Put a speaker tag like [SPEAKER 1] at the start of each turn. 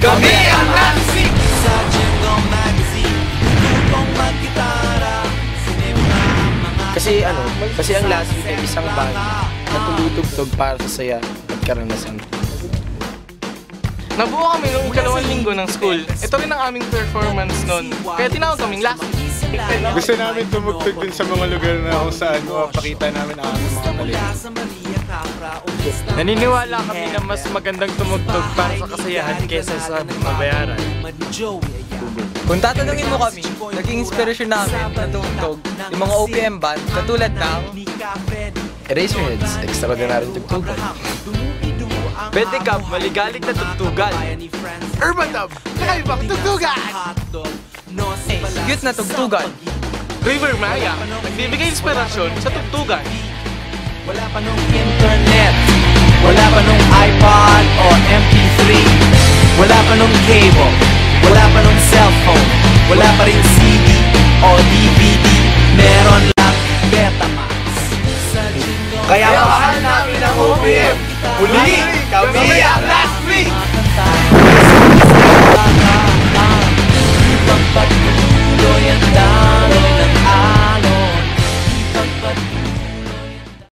[SPEAKER 1] Kami ang Nancy!
[SPEAKER 2] Sa Jingle Magazine, tutong magkitara, sinimba mga
[SPEAKER 3] Kasi ang last week ay isang band na tumutugtog para sa saya at karanasan.
[SPEAKER 1] Nabuo kami nung ikalawang linggo ng school. Ito rin ang aming performance noon. Kaya tinawag kaming last week.
[SPEAKER 4] Gusto namin tumugtog din sa mga lugar na kung saan mapakita namin ang aming mga talento.
[SPEAKER 1] Naniniwala kami na mas magandang tumugtog para sa kasiyahan kaysa sa mabayaran.
[SPEAKER 5] Kung tatanungin mo kami, naging inspirasyon namin na tumugtog yung mga OPM band katulad ng
[SPEAKER 3] Eraserheads, extraordinary tugtugan.
[SPEAKER 1] Pedicab, maligalig na tugtugan. Urban Dub, nakaibang tugtugan.
[SPEAKER 5] cute na tugtugan.
[SPEAKER 1] River Maya, nagbibigay inspirasyon sa tugtugan.
[SPEAKER 2] Wala pa nung internet, wala pa nung iPod o MP3, wala pa nung cable, wala pa nung cellphone, wala pa rin CD o DVD, meron lang Betamax.
[SPEAKER 1] Kaya mahal namin ang OPM. Muli, kami